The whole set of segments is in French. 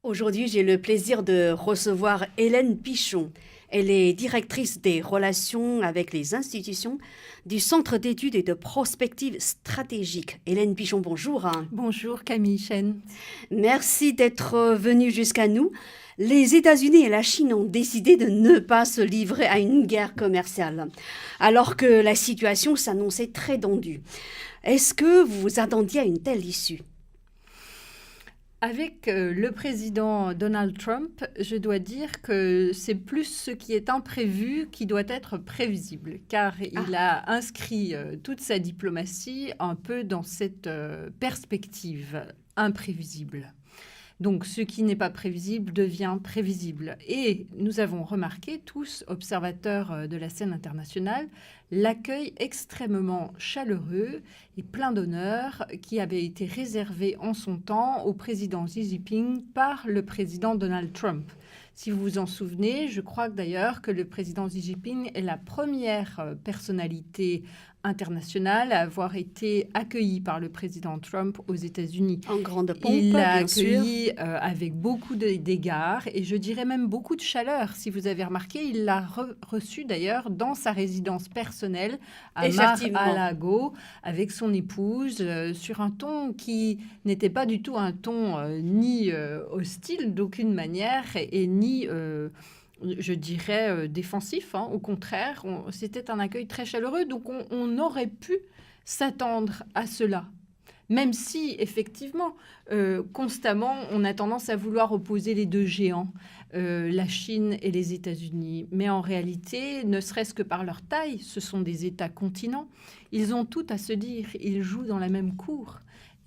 Aujourd'hui, j'ai le plaisir de recevoir Hélène Pichon. Elle est directrice des relations avec les institutions du Centre d'études et de prospective stratégique. Hélène Pichon, bonjour. Bonjour Camille Chen. Merci d'être venue jusqu'à nous. Les États-Unis et la Chine ont décidé de ne pas se livrer à une guerre commerciale, alors que la situation s'annonçait très tendue. Est-ce que vous vous attendiez à une telle issue ? Avec le président Donald Trump, je dois dire que c'est plus ce qui est imprévu qui doit être prévisible, car il a inscrit toute sa diplomatie un peu dans cette perspective imprévisible. Donc, ce qui n'est pas prévisible devient prévisible. Et nous avons remarqué, tous observateurs de la scène internationale, l'accueil extrêmement chaleureux et plein d'honneur qui avait été réservé en son temps au président Xi Jinping par le président Donald Trump. Si vous vous en souvenez, je crois d'ailleurs que le président Xi Jinping est la première personnalité internationale à avoir été accueilli par le président Trump aux États-Unis. En grande pompe, Il l'a bien sûr. accueilli avec beaucoup d'égards et je dirais même beaucoup de chaleur. Si vous avez remarqué, il l'a reçu d'ailleurs dans sa résidence personnelle à Mar-a-Lago avec son épouse sur un ton qui n'était pas du tout un ton ni hostile d'aucune manière et ni... je dirais défensif, hein. Au contraire, c'était un accueil très chaleureux, donc on aurait pu s'attendre à cela. Même si, effectivement, constamment, on a tendance à vouloir opposer les deux géants, la Chine et les États-Unis. Mais en réalité, ne serait-ce que par leur taille, ce sont des États-continents. Ils ont tout à se dire, ils jouent dans la même cour.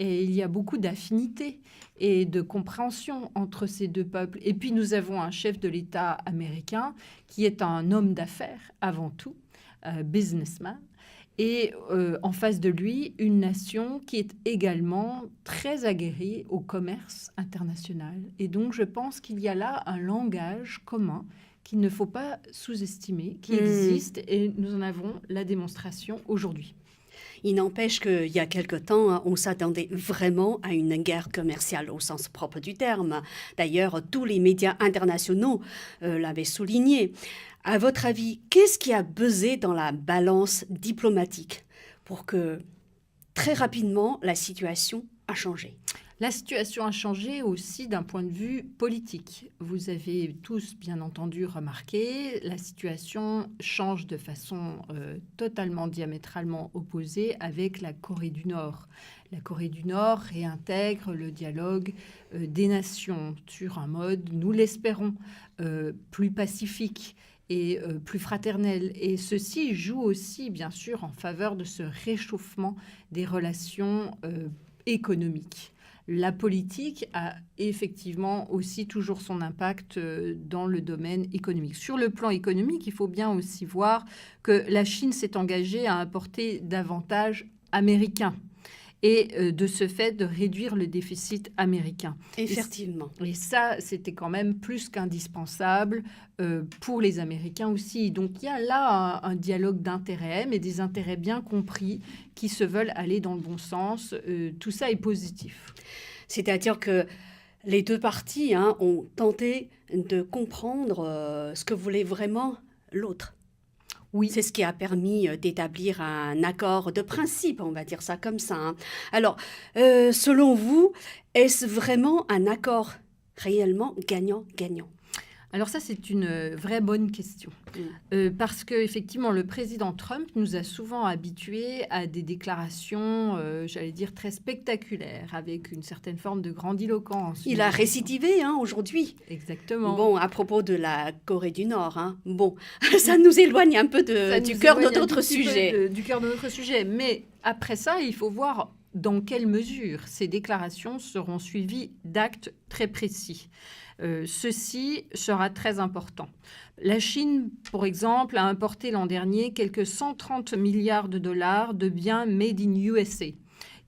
Et il y a beaucoup d'affinités et de compréhension entre ces deux peuples. Et puis, nous avons un chef de l'État américain qui est un homme d'affaires avant tout, businessman. Et en face de lui, une nation qui est également très aguerrie au commerce international. Et donc, je pense qu'il y a là un langage commun qu'il ne faut pas sous-estimer, qui existe, et nous en avons la démonstration aujourd'hui. Il n'empêche qu'il y a quelque temps, on s'attendait vraiment à une guerre commerciale au sens propre du terme. D'ailleurs, tous les médias internationaux l'avaient souligné. À votre avis, qu'est-ce qui a pesé dans la balance diplomatique pour que, très rapidement, la situation a changé ? La situation a changé aussi d'un point de vue politique. Vous avez tous, bien entendu, remarqué, la situation change de façon totalement diamétralement opposée avec la Corée du Nord. La Corée du Nord réintègre le dialogue des nations sur un mode, nous l'espérons, plus pacifique et plus fraternel. Et ceci joue aussi, bien sûr, en faveur de ce réchauffement des relations économiques. La politique a effectivement aussi toujours son impact dans le domaine économique. Sur le plan économique, il faut bien aussi voir que la Chine s'est engagée à importer davantage américain et de ce fait de réduire le déficit américain. Effectivement. Et ça, c'était quand même plus qu'indispensable pour les Américains aussi. Donc il y a là un dialogue d'intérêts, mais des intérêts bien compris qui se veulent aller dans le bon sens. Tout ça est positif. C'est-à-dire que les deux parties ont tenté de comprendre ce que voulait vraiment l'autre. Oui. C'est ce qui a permis d'établir un accord de principe, on va dire ça comme ça. Alors, selon vous, est-ce vraiment un accord réellement gagnant-gagnant ? Alors ça, c'est une vraie bonne question. Parce qu'effectivement, le président Trump nous a souvent habitués à des déclarations, j'allais dire, très spectaculaires, avec une certaine forme de grandiloquence. Il a récidivé aujourd'hui. Exactement. Bon, à propos de la Corée du Nord, bon, ça nous éloigne un peu du cœur de notre sujet. Du cœur de notre sujet. Mais après ça, il faut voir dans quelle mesure ces déclarations seront suivies d'actes très précis. Ceci sera très important. La Chine, pour exemple, a importé l'an dernier quelques 130 milliards de dollars de biens made in USA.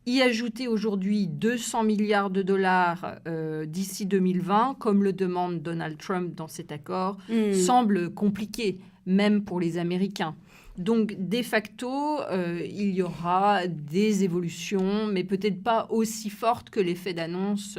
Y ajouter aujourd'hui 200 milliards de dollars d'ici 2020, comme le demande Donald Trump dans cet accord, semble compliqué, même pour les Américains. Donc, de facto, il y aura des évolutions, mais peut-être pas aussi fortes que l'effet d'annonce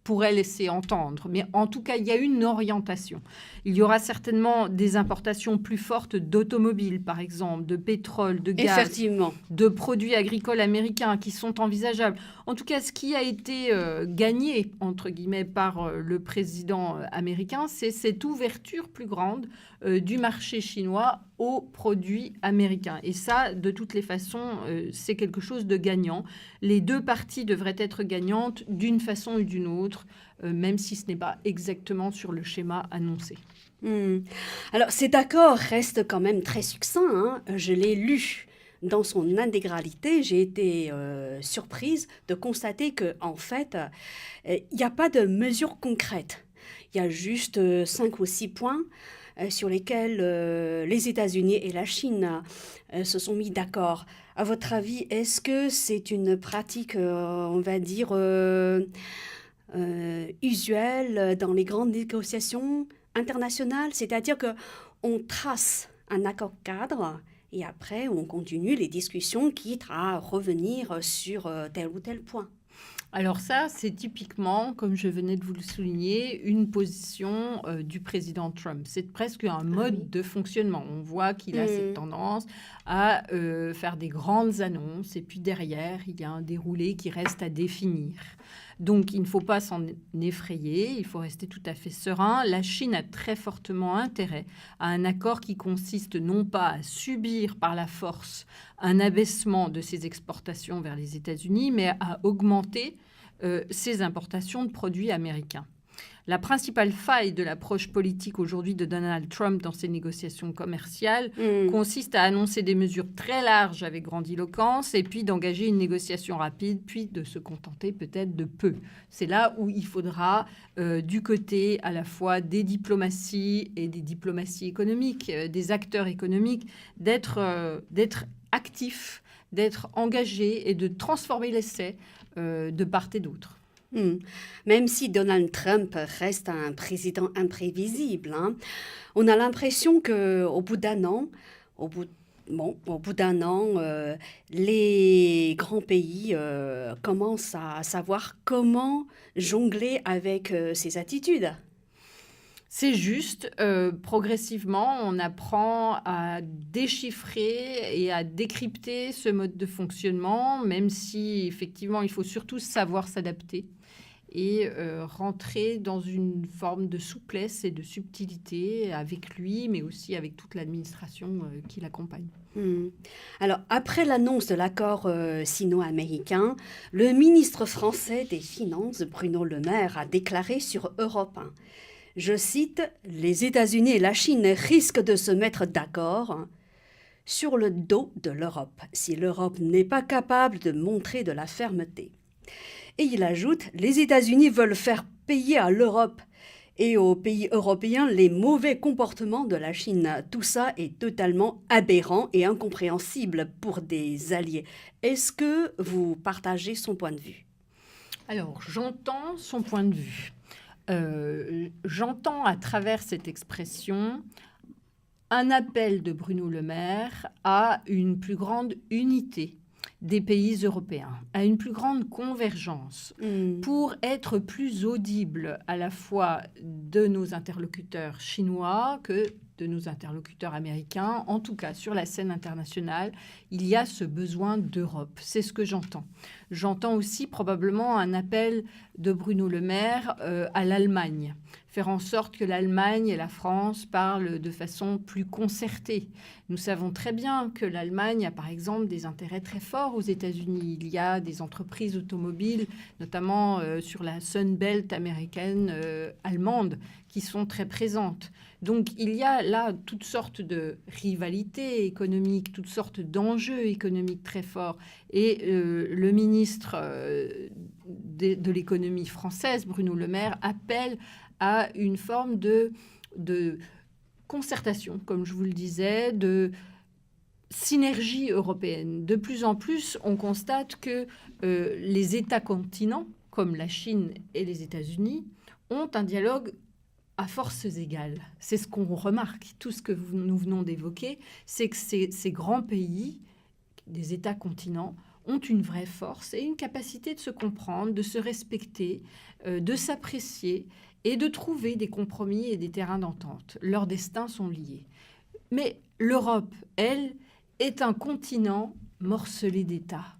pourrait laisser entendre. Mais en tout cas, il y a une orientation. Il y aura certainement des importations plus fortes d'automobiles, par exemple, de pétrole, de gaz, effectivement, de produits agricoles américains qui sont envisageables. En tout cas, ce qui a été gagné, entre guillemets, par le président américain, c'est cette ouverture plus grande du marché chinois aux produits américains. Et ça, de toutes les façons, c'est quelque chose de gagnant. Les deux parties devraient être gagnantes d'une façon ou d'une autre, même si ce n'est pas exactement sur le schéma annoncé. Alors, cet accord reste quand même très succinct, hein. Je l'ai lu dans son intégralité. J'ai été surprise de constater qu'en fait, il n'y a pas de mesures concrètes. Il y a juste 5 ou 6 points sur lesquels les États-Unis et la Chine se sont mis d'accord. À votre avis, est-ce que c'est une pratique, on va dire, usuelle dans les grandes négociations internationales? C'est-à-dire qu'on trace un accord cadre et après on continue les discussions quitte à revenir sur tel ou tel point. Alors ça, c'est typiquement, comme je venais de vous le souligner, une position du président Trump. C'est presque un mode de fonctionnement. On voit qu'il a cette tendance à faire des grandes annonces et puis derrière, il y a un déroulé qui reste à définir. Donc, il ne faut pas s'en effrayer, il faut rester tout à fait serein. La Chine a très fortement intérêt à un accord qui consiste non pas à subir par la force un abaissement de ses exportations vers les États-Unis, mais à augmenter ses importations de produits américains. La principale faille de l'approche politique aujourd'hui de Donald Trump dans ses négociations commerciales consiste à annoncer des mesures très larges avec grandiloquence et puis d'engager une négociation rapide, puis de se contenter peut-être de peu. C'est là où il faudra, du côté à la fois des diplomaties et des diplomaties économiques, des acteurs économiques, d'être actifs, d'être engagés et de transformer l'essai de part et d'autre. Même si Donald Trump reste un président imprévisible, hein, on a l'impression qu'au bout d'un an, les grands pays commencent à savoir comment jongler avec ces attitudes. C'est juste, progressivement, on apprend à déchiffrer et à décrypter ce mode de fonctionnement, même si effectivement, il faut surtout savoir s'adapter et rentrer dans une forme de souplesse et de subtilité avec lui, mais aussi avec toute l'administration qui l'accompagne. Alors, après l'annonce de l'accord sino-américain, le ministre français des Finances, Bruno Le Maire, a déclaré sur Europe 1, je cite, « Les États-Unis et la Chine risquent de se mettre d'accord sur le dos de l'Europe si l'Europe n'est pas capable de montrer de la fermeté. » Et il ajoute, les États-Unis veulent faire payer à l'Europe et aux pays européens les mauvais comportements de la Chine. Tout ça est totalement aberrant et incompréhensible pour des alliés. Est-ce que vous partagez son point de vue? Alors, j'entends son point de vue. J'entends à travers cette expression un appel de Bruno Le Maire à une plus grande unité des pays européens, à une plus grande convergence pour être plus audible à la fois de nos interlocuteurs chinois que de nos interlocuteurs américains. En tout cas, sur la scène internationale, il y a ce besoin d'Europe. C'est ce que j'entends. J'entends aussi probablement un appel de Bruno Le Maire à l'Allemagne. Faire en sorte que l'Allemagne et la France parlent de façon plus concertée. Nous savons très bien que l'Allemagne a par exemple des intérêts très forts aux États-Unis. Il y a des entreprises automobiles, notamment sur la Sun Belt américaine, allemande, qui sont très présentes. Donc il y a là toutes sortes de rivalités économiques, toutes sortes d'enjeux économiques très forts. Et le ministre de l'économie française, Bruno Le Maire, appelle à une forme de concertation, comme je vous le disais, de synergie européenne. De plus en plus, on constate que les États-continents, comme la Chine et les États-Unis, ont un dialogue à forces égales. C'est ce qu'on remarque. Tout ce que nous venons d'évoquer, c'est que ces grands pays, des États-continents, ont une vraie force et une capacité de se comprendre, de se respecter, de s'apprécier et de trouver des compromis et des terrains d'entente. Leurs destins sont liés. Mais l'Europe, elle, est un continent morcelé d'États.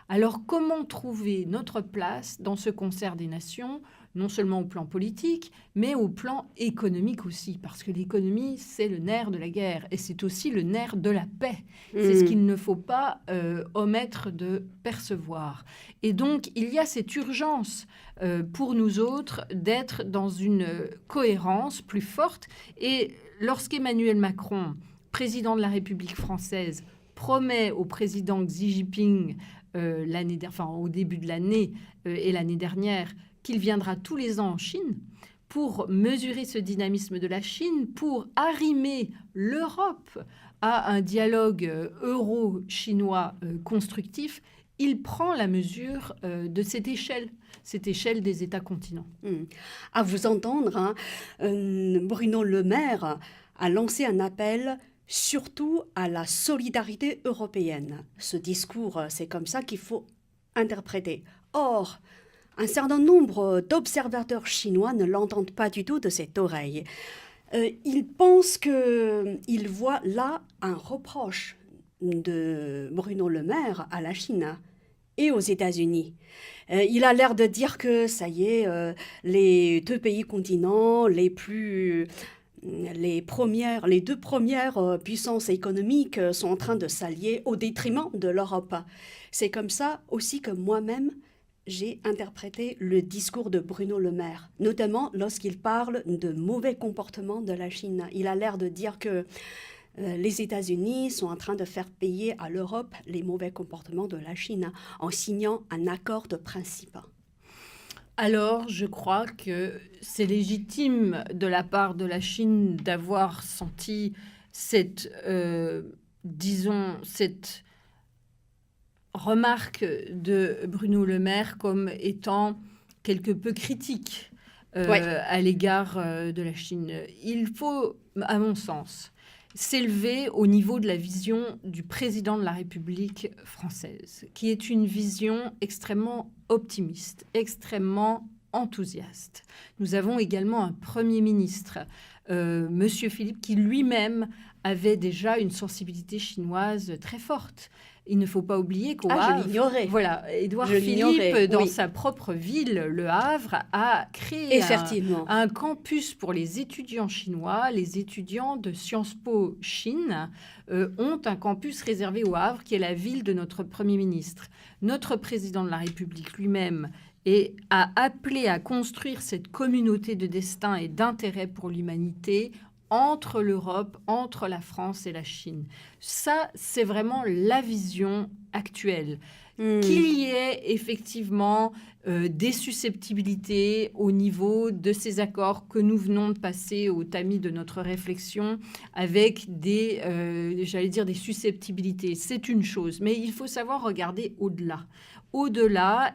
Alors comment trouver notre place dans ce concert des nations, non seulement au plan politique, mais au plan économique aussi, parce que l'économie, c'est le nerf de la guerre, et c'est aussi le nerf de la paix. C'est ce qu'il ne faut pas omettre de percevoir. Et donc, il y a cette urgence pour nous autres d'être dans une cohérence plus forte. Et lorsqu'Emmanuel Macron, président de la République française, promet au président Xi Jinping au début de l'année et l'année dernière, qu'il viendra tous les ans en Chine pour mesurer ce dynamisme de la Chine, pour arrimer l'Europe à un dialogue euro-chinois constructif, il prend la mesure de cette échelle des États-continents. À vous entendre, Bruno Le Maire a lancé un appel surtout à la solidarité européenne. Ce discours, c'est comme ça qu'il faut interpréter. Or, un certain nombre d'observateurs chinois ne l'entendent pas du tout de cette oreille. Ils pensent qu'ils voient là un reproche de Bruno Le Maire à la Chine et aux États-Unis. Il a l'air de dire que, ça y est, les deux pays continents les deux premières puissances économiques sont en train de s'allier au détriment de l'Europe. C'est comme ça aussi que moi-même, j'ai interprété le discours de Bruno Le Maire, notamment lorsqu'il parle de mauvais comportements de la Chine. Il a l'air de dire que les États-Unis sont en train de faire payer à l'Europe les mauvais comportements de la Chine en signant un accord de principe. Alors, je crois que c'est légitime de la part de la Chine d'avoir senti cette remarque de Bruno Le Maire comme étant quelque peu critique à l'égard de la Chine. Il faut, à mon sens, s'élever au niveau de la vision du président de la République française, qui est une vision extrêmement optimiste, extrêmement enthousiaste. Nous avons également un Premier ministre, Monsieur Philippe, qui lui-même avait déjà une sensibilité chinoise très forte. Il ne faut pas oublier qu'au Havre, je l'ignorais. Voilà, Édouard Philippe, dans sa propre ville, le Havre, a créé un campus pour les étudiants chinois. Les étudiants de Sciences Po Chine ont un campus réservé au Havre, qui est la ville de notre Premier ministre. Notre président de la République lui-même a appelé à construire cette communauté de destin et d'intérêt pour l'humanité entre l'Europe, entre la France et la Chine. Ça, c'est vraiment la vision actuelle. Qu'il y ait effectivement des susceptibilités au niveau de ces accords que nous venons de passer au tamis de notre réflexion avec des susceptibilités. C'est une chose, mais il faut savoir regarder au-delà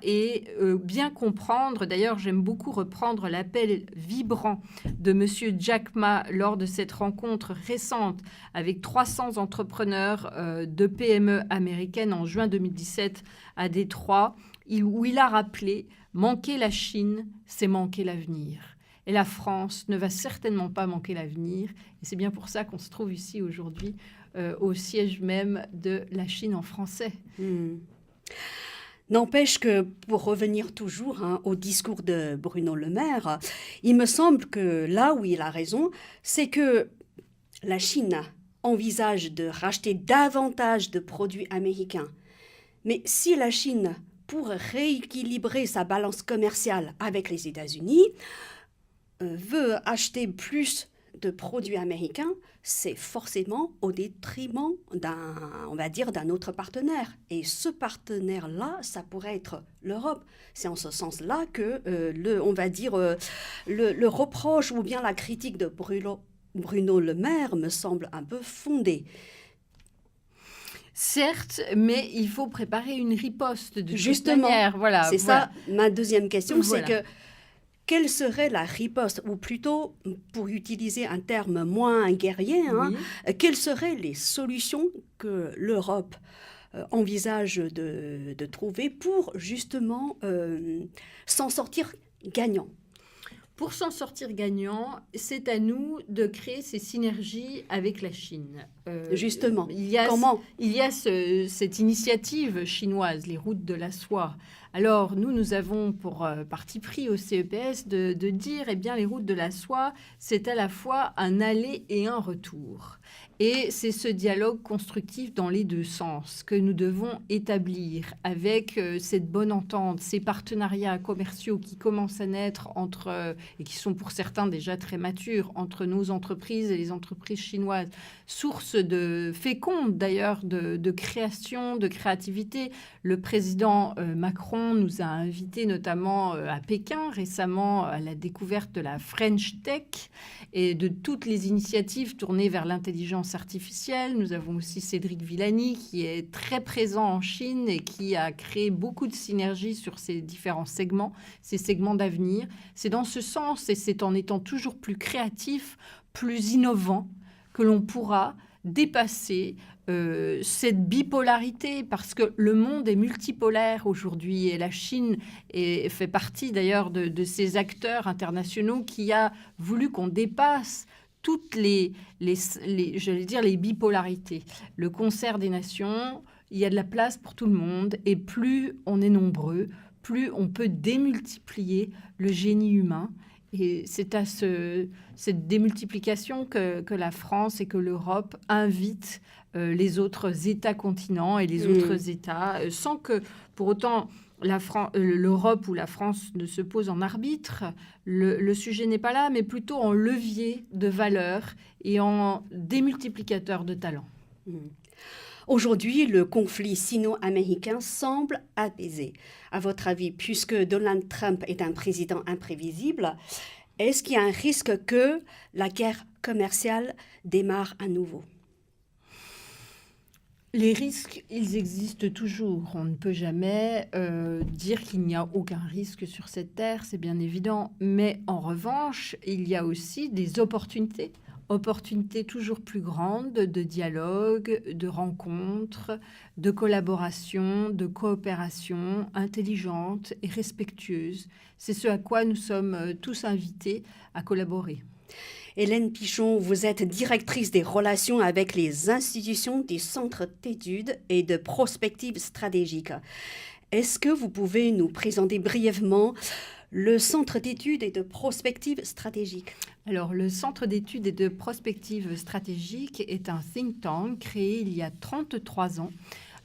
et bien comprendre. D'ailleurs, j'aime beaucoup reprendre l'appel vibrant de M. Jack Ma lors de cette rencontre récente avec 300 entrepreneurs de PME américaines en juin 2017 à Détroit, où il a rappelé « Manquer la Chine, c'est manquer l'avenir ». Et la France ne va certainement pas manquer l'avenir. Et c'est bien pour ça qu'on se trouve ici aujourd'hui au siège même de la Chine en français. N'empêche que, pour revenir toujours au discours de Bruno Le Maire, il me semble que là où il a raison, c'est que la Chine envisage de racheter davantage de produits américains. Mais si la Chine, pour rééquilibrer sa balance commerciale avec les États-Unis, veut acheter plus de produits américains, c'est forcément au détriment d'un autre partenaire. Et ce partenaire-là, ça pourrait être l'Europe. C'est en ce sens-là que, le reproche ou bien la critique de Bruno Le Maire me semble un peu fondée. Certes, mais il faut préparer une riposte de toute manière. Voilà, c'est ça ma deuxième question, c'est que quelle serait la riposte, ou plutôt, pour utiliser un terme moins guerrier, quelles seraient les solutions que l'Europe envisage de trouver pour justement s'en sortir gagnant? Pour s'en sortir gagnant, c'est à nous de créer ces synergies avec la Chine. Justement, comment? Il y a cette initiative chinoise, les routes de la soie. Alors, nous avons pour parti pris au CEPS de dire, eh bien, les routes de la soie, c'est à la fois un aller et un retour. Et c'est ce dialogue constructif dans les deux sens que nous devons établir avec cette bonne entente, ces partenariats commerciaux qui commencent à naître et qui sont pour certains déjà très matures, entre nos entreprises et les entreprises chinoises, source féconde d'ailleurs de création, de créativité. Le président Macron nous a invités notamment à Pékin récemment à la découverte de la French Tech et de toutes les initiatives tournées vers l'intelligence artificielle. Nous avons aussi Cédric Villani qui est très présent en Chine et qui a créé beaucoup de synergies sur ces différents segments, ces segments d'avenir. C'est dans ce sens et c'est en étant toujours plus créatif, plus innovant que l'on pourra dépasser cette bipolarité, parce que le monde est multipolaire aujourd'hui et la Chine fait partie d'ailleurs de ces acteurs internationaux qui a voulu qu'on dépasse toutes j'allais dire les bipolarités. Le concert des nations, il y a de la place pour tout le monde et plus on est nombreux, plus on peut démultiplier le génie humain. Et c'est à cette démultiplication que la France et que l'Europe invitent les autres États-continents et les autres États, sans que pour autant l'Europe ou la France ne se pose en arbitre. Le sujet n'est pas là, mais plutôt en levier de valeur et en démultiplicateur de talents. Aujourd'hui, le conflit sino-américain semble apaisé. À votre avis, puisque Donald Trump est un président imprévisible, est-ce qu'il y a un risque que la guerre commerciale démarre à nouveau? Les risques, ils existent toujours. On ne peut jamais dire qu'il n'y a aucun risque sur cette terre, c'est bien évident. Mais en revanche, il y a aussi des opportunités toujours plus grandes de dialogue, de rencontres, de collaboration, de coopération intelligente et respectueuse. C'est ce à quoi nous sommes tous invités à collaborer. Hélène Pichon, vous êtes directrice des relations avec les institutions du Centre d'études et de prospective stratégique. Est-ce que vous pouvez nous présenter brièvement le Centre d'études et de prospective stratégique? Alors, le Centre d'études et de prospective stratégique est un think tank créé il y a 33 ans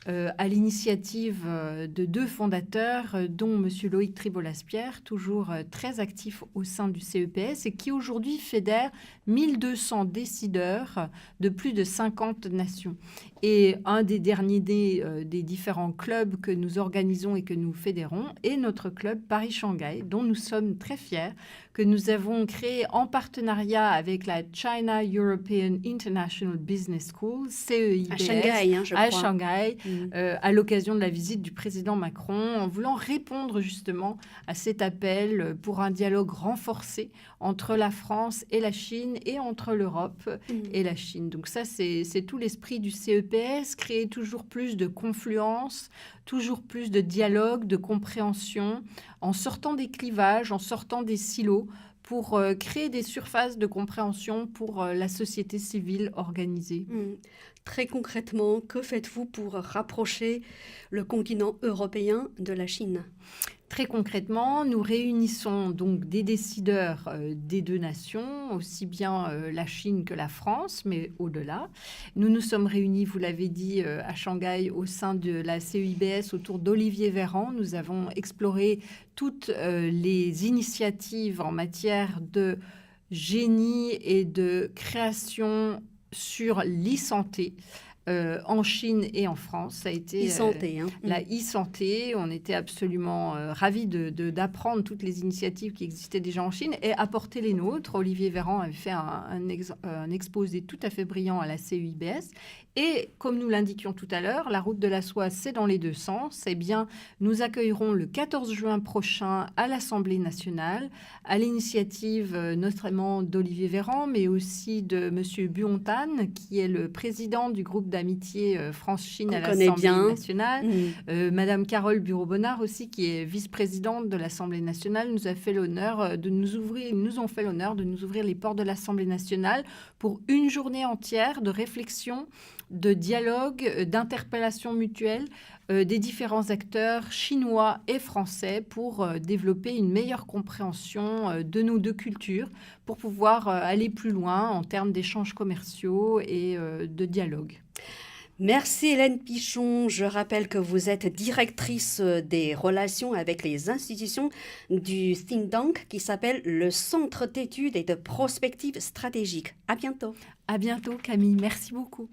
à l'initiative de deux fondateurs, dont M. Loïc Tribolaspierre, toujours très actif au sein du CEPS, et qui aujourd'hui fédère 1200 décideurs de plus de 50 nations. Et un des derniers des différents clubs que nous organisons et que nous fédérons est notre club Paris-Shanghai, dont nous sommes très fiers, que nous avons créé en partenariat avec la China European International Business School, CEIBS, à Shanghai, je à crois. Shanghai, à l'occasion de la visite du président Macron, en voulant répondre justement à cet appel pour un dialogue renforcé entre la France et la Chine et entre l'Europe et la Chine. Donc ça, c'est tout l'esprit du CEPS, créer toujours plus de confluence, toujours plus de dialogue, de compréhension, en sortant des clivages, en sortant des silos, pour créer des surfaces de compréhension pour la société civile organisée. Très concrètement, que faites-vous pour rapprocher le continent européen de la Chine? Très concrètement, nous réunissons donc des décideurs des deux nations, aussi bien la Chine que la France, mais au-delà. Nous nous sommes réunis, vous l'avez dit, à Shanghai au sein de la CEIBS autour d'Olivier Véran. Nous avons exploré toutes les initiatives en matière de génie et de création sur l'e-santé. En Chine et en France, ça a été e-santé, la e-santé. On était absolument ravis d'apprendre toutes les initiatives qui existaient déjà en Chine et apporter les nôtres. Olivier Véran avait fait un exposé tout à fait brillant à la CEIBS. Et comme nous l'indiquions tout à l'heure, la route de la soie, c'est dans les deux sens. Eh bien, nous accueillerons le 14 juin prochain à l'Assemblée nationale, à l'initiative notamment d'Olivier Véran, mais aussi de M. Buontan, qui est le président du groupe d'amitié France-Chine à connaît l'Assemblée bien. nationale. Madame Carole Bureau-Bonnard aussi, qui est vice-présidente de l'Assemblée nationale, nous a fait l'honneur de nous ouvrir, ils nous ont fait l'honneur de nous ouvrir les portes de l'Assemblée nationale pour une journée entière de réflexion, de dialogue, d'interpellation mutuelle des différents acteurs chinois et français pour développer une meilleure compréhension de nos deux cultures, pour pouvoir aller plus loin en termes d'échanges commerciaux et de dialogue. Merci Hélène Pichon. Je rappelle que vous êtes directrice des relations avec les institutions du think tank qui s'appelle le Centre d'études et de prospective stratégique. À bientôt. À bientôt Camille, merci beaucoup.